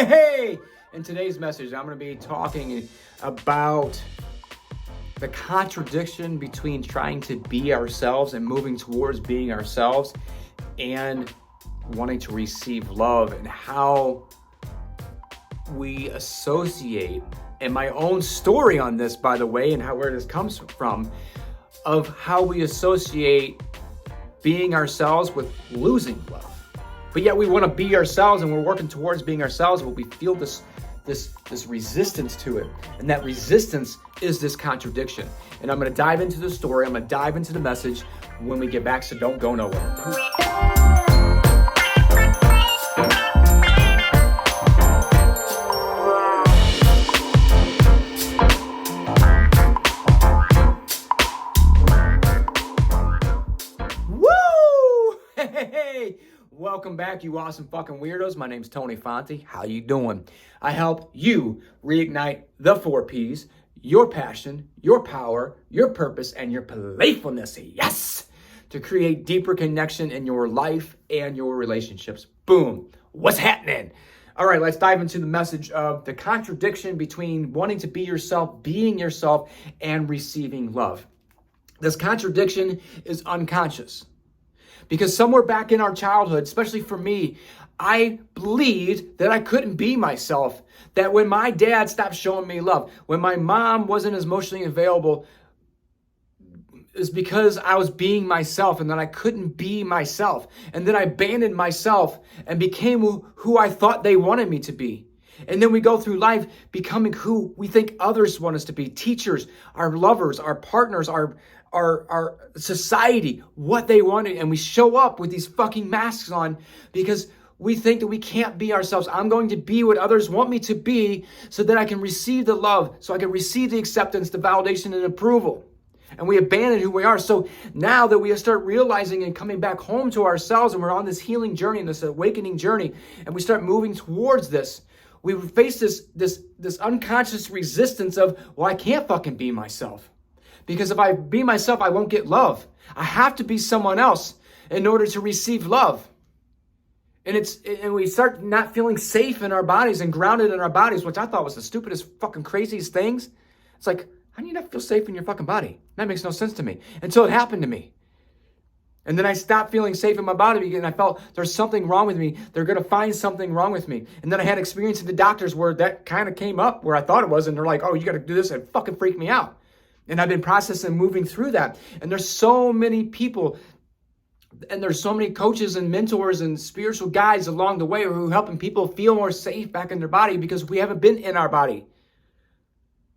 Hey! In today's message, I'm going to be talking about the contradiction between trying to be ourselves and moving towards being ourselves and wanting to receive love, and how we associate, and my own story on this, by the way, and where this comes from, of how we associate being ourselves with losing love. But yet we want to be ourselves, and we're working towards being ourselves, but we feel this resistance to it. And that resistance is this contradiction. And I'm going to dive into the story. I'm going to dive into the message when we get back, so don't go nowhere. Hey, welcome back, you awesome fucking weirdos. My name's Tony Fonte. How you doing? I help you reignite the 4 Ps: your passion, your power, your purpose, and your playfulness. Yes! To create deeper connection in your life and your relationships. Boom. What's happening? All right, let's dive into the message of the contradiction between wanting to be yourself, being yourself, and receiving love. This contradiction is unconscious. Because somewhere back in our childhood, especially for me, I believed that I couldn't be myself. That when my dad stopped showing me love, when my mom wasn't as emotionally available, is because I was being myself, and that I couldn't be myself. And then I abandoned myself and became who I thought they wanted me to be. And then we go through life becoming who we think others want us to be. Teachers, our lovers, our partners, our society, what they wanted. And we show up with these fucking masks on because we think that we can't be ourselves. I'm going to be what others want me to be so that I can receive the love, so I can receive the acceptance, the validation, and approval. And we abandon who we are. So now that we start realizing and coming back home to ourselves, and we're on this healing journey and this awakening journey, and we start moving towards this, we face this unconscious resistance of, well, I can't fucking be myself. Because if I be myself, I won't get love. I have to be someone else in order to receive love. And we start not feeling safe in our bodies and grounded in our bodies, which I thought was the stupidest, fucking craziest things. It's like, how do you not feel safe in your fucking body? That makes no sense to me. Until it happened to me. And then I stopped feeling safe in my body, and I felt there's something wrong with me. They're going to find something wrong with me. And then I had experience at the doctors where that kind of came up, where I thought it was, and they're like, oh, you got to do this, and it fucking freaked me out. And I've been processing, moving through that. And there's so many people, and there's so many coaches and mentors and spiritual guides along the way who are helping people feel more safe back in their body, because we haven't been in our body.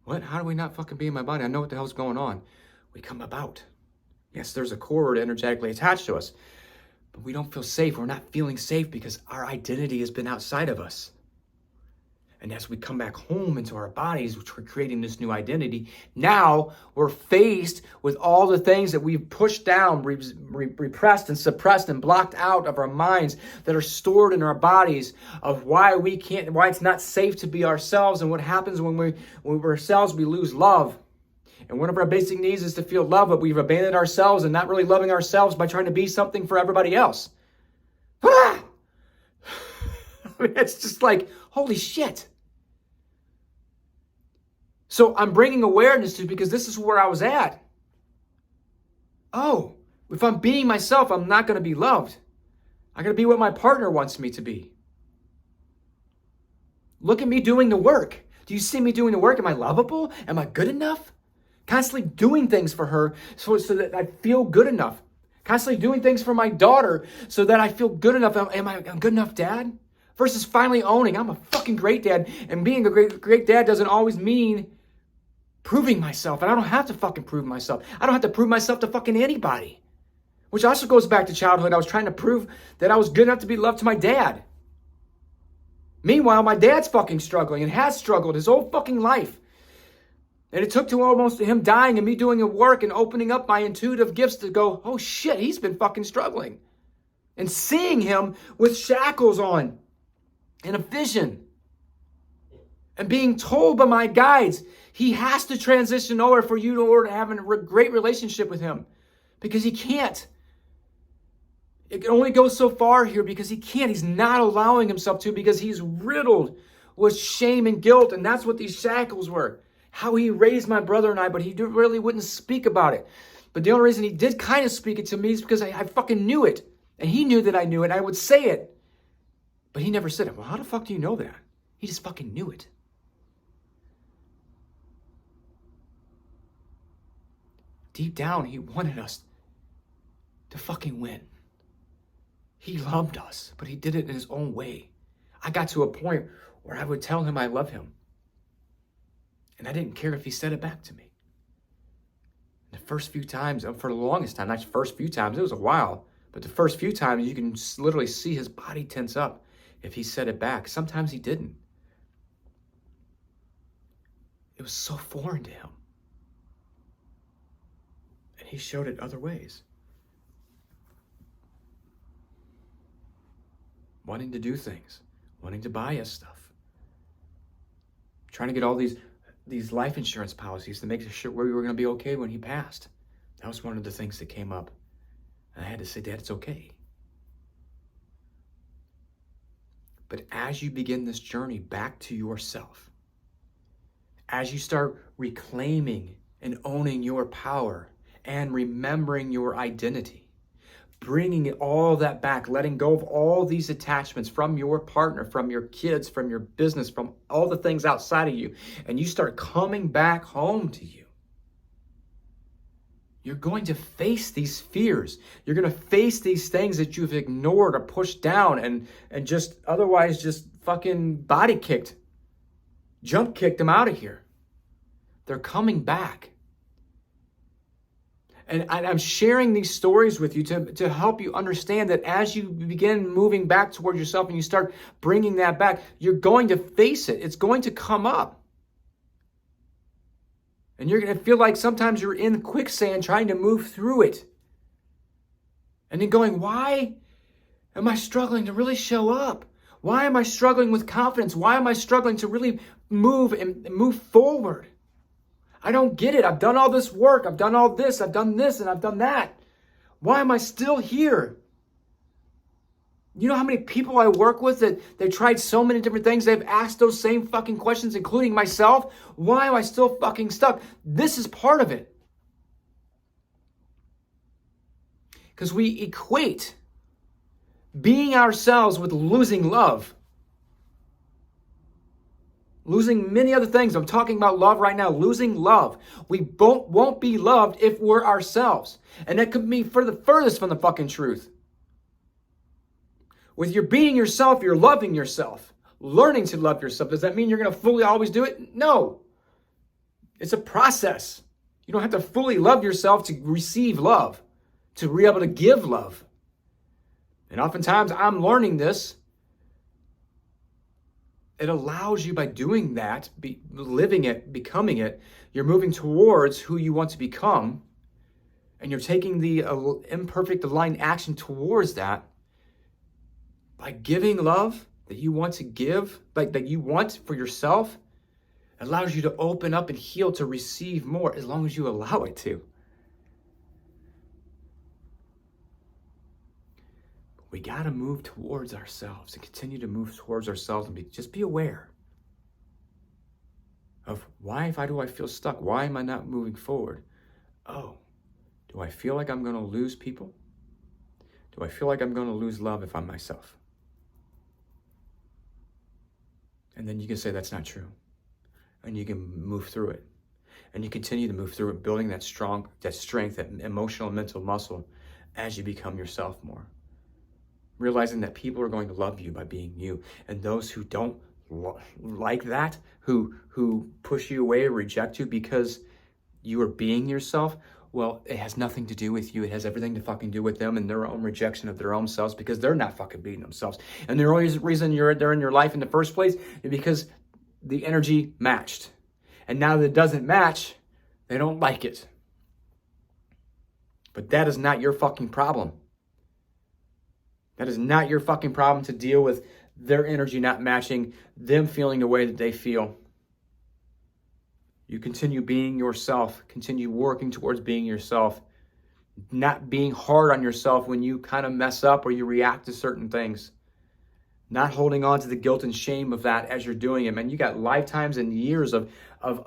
What? How do we not fucking be in my body? I know what the hell's going on. We come about. Yes, there's a cord energetically attached to us, but we don't feel safe. We're not feeling safe because our identity has been outside of us. And as we come back home into our bodies, which we're creating this new identity, now we're faced with all the things that we've pushed down, repressed and suppressed and blocked out of our minds, that are stored in our bodies, of why it's not safe to be ourselves, and what happens when we're ourselves, we lose love. And one of our basic needs is to feel love, but we've abandoned ourselves and not really loving ourselves by trying to be something for everybody else. Ah! I mean, it's just like, holy shit. So I'm bringing awareness to, because this is where I was at. Oh, if I'm being myself, I'm not going to be loved. I'm going to be what my partner wants me to be. Look at me doing the work. Do you see me doing the work? Am I lovable? Am I good enough? Constantly doing things for her so that I feel good enough. Constantly doing things for my daughter so that I feel good enough. Am I a good enough dad? Versus finally owning, I'm a fucking great dad. And being a great dad doesn't always mean proving myself. And I don't have to fucking prove myself. I don't have to prove myself to fucking anybody. Which also goes back to childhood. I was trying to prove that I was good enough to be loved to my dad. Meanwhile, my dad's fucking struggling and has struggled his whole fucking life. And it took to almost him dying and me doing the work and opening up my intuitive gifts to go, oh shit, he's been fucking struggling. And seeing him with shackles on and a vision. And being told by my guides, he has to transition over for you in order to have a great relationship with him. Because he can't. It can only go so far here because he can't. He's not allowing himself to because he's riddled with shame and guilt. And that's what these shackles were. How he raised my brother and I, but he really wouldn't speak about it. But the only reason he did kind of speak it to me is because I fucking knew it. And he knew that I knew it. And I would say it. But he never said it. Well, how the fuck do you know that? He just fucking knew it. Deep down, he wanted us to fucking win. He loved us, but he did it in his own way. I got to a point where I would tell him I love him. And I didn't care if he said it back to me. The first few times, for the longest time, not the first few times, it was a while, but the first few times you can literally see his body tense up if he said it back. Sometimes he didn't. It was so foreign to him. And he showed it other ways. Wanting to do things, wanting to buy us stuff, trying to get all these life insurance policies to make sure we were going to be okay when he passed. That was one of the things that came up. And I had to say, Dad, it's okay. But as you begin this journey back to yourself, as you start reclaiming and owning your power and remembering your identity, bringing all that back, letting go of all these attachments from your partner, from your kids, from your business, from all the things outside of you, and you start coming back home to you, you're going to face these fears. You're going to face these things that you've ignored or pushed down and just otherwise just fucking body kicked, jump kicked them out of here. They're coming back. And I'm sharing these stories with you to help you understand that as you begin moving back towards yourself and you start bringing that back, you're going to face it. It's going to come up. And you're going to feel like sometimes you're in quicksand trying to move through it. And then going, why am I struggling to really show up? Why am I struggling with confidence? Why am I struggling to really move and move forward? I don't get it. I've done all this work. I've done all this. I've done this and I've done that. Why am I still here? You know how many people I work with that they've tried so many different things. They've asked those same fucking questions, including myself. Why am I still fucking stuck? This is part of it. Because we equate being ourselves with losing love. Losing many other things. I'm talking about love right now. Losing love. We won't be loved if we're ourselves. And that could be for the furthest from the fucking truth. With your being yourself, you're loving yourself. Learning to love yourself. Does that mean you're going to fully always do it? No. It's a process. You don't have to fully love yourself to receive love. To be able to give love. And oftentimes I'm learning this. It allows you by doing that, living it, becoming it, you're moving towards who you want to become, and you're taking the imperfect aligned action towards that by giving love that you want to give, like that you want for yourself. It allows you to open up and heal to receive more as long as you allow it to. We got to move towards ourselves and continue to move towards ourselves and just be aware of why do I feel stuck? Why am I not moving forward? Oh, do I feel like I'm going to lose people? Do I feel like I'm going to lose love if I'm myself? And then you can say that's not true. And you can move through it. And you continue to move through it, building that strength, that emotional, mental muscle as you become yourself more. Realizing that people are going to love you by being you. And those who don't like that, who push you away or reject you because you are being yourself, well, it has nothing to do with you. It has everything to fucking do with them and their own rejection of their own selves because they're not fucking being themselves. And the only reason they're in your life in the first place is because the energy matched. And now that it doesn't match, they don't like it. But that is not your fucking problem. That is not your fucking problem to deal with their energy not matching, them feeling the way that they feel. You continue being yourself, continue working towards being yourself, Not being hard on yourself when you kind of mess up or you react to certain things. Not holding on to the guilt and shame of that as you're doing it. Man, you got lifetimes and years of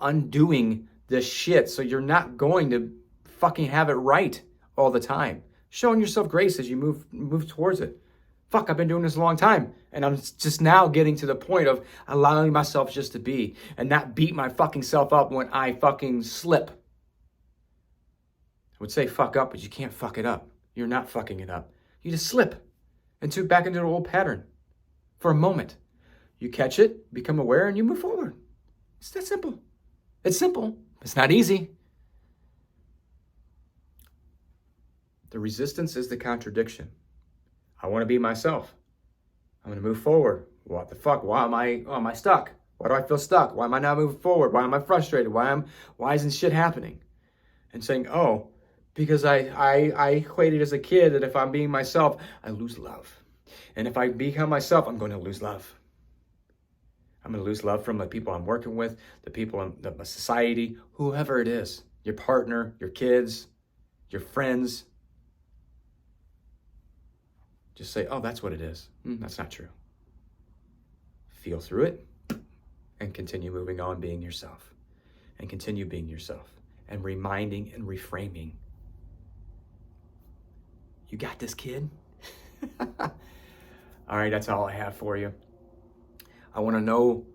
undoing this shit. So you're not going to fucking have it right all the time. Showing yourself grace as you move towards it. Fuck, I've been doing this a long time. And I'm just now getting to the point of allowing myself just to be and not beat my fucking self up when I fucking slip. I would say fuck up, but you can't fuck it up. You're not fucking it up. You just slip back into the old pattern for a moment. You catch it, become aware, and you move forward. It's that simple. It's simple. It's not easy. The resistance is the contradiction. I want to be myself. I'm going to move forward. What the fuck? Why am I stuck? Why do I feel stuck? Why am I not moving forward? Why am I frustrated? Why isn't shit happening? And saying, oh, because I equated as a kid that if I'm being myself, I lose love. And if I become myself, I'm going to lose love. I'm going to lose love from the people I'm working with, the people in the society, whoever it is, your partner, your kids, your friends. Just say, oh, that's what it is. That's not true. Feel through it and continue moving on being yourself. And continue being yourself and reminding and reframing. You got this, kid. All right, that's all I have for you. I want to know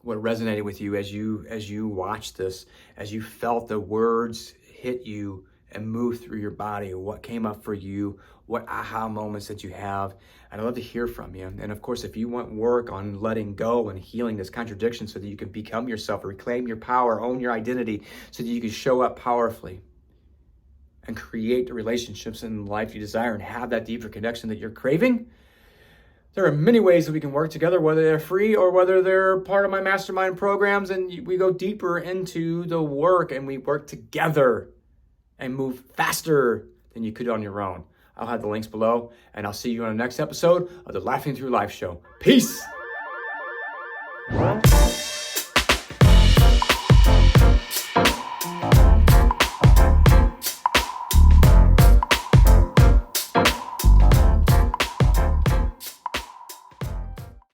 what resonated with you as you watched this, as you felt the words hit you and move through your body, what came up for you, what aha moments that you have. And I'd love to hear from you. And of course, if you want work on letting go and healing this contradiction so that you can become yourself, reclaim your power, own your identity, so that you can show up powerfully and create the relationships in life you desire and have that deeper connection that you're craving, there are many ways that we can work together, whether they're free or whether they're part of my mastermind programs, and we go deeper into the work and we work together and move faster than you could on your own. I'll have the links below, and I'll see you on the next episode of the Laughing Through Life show. Peace!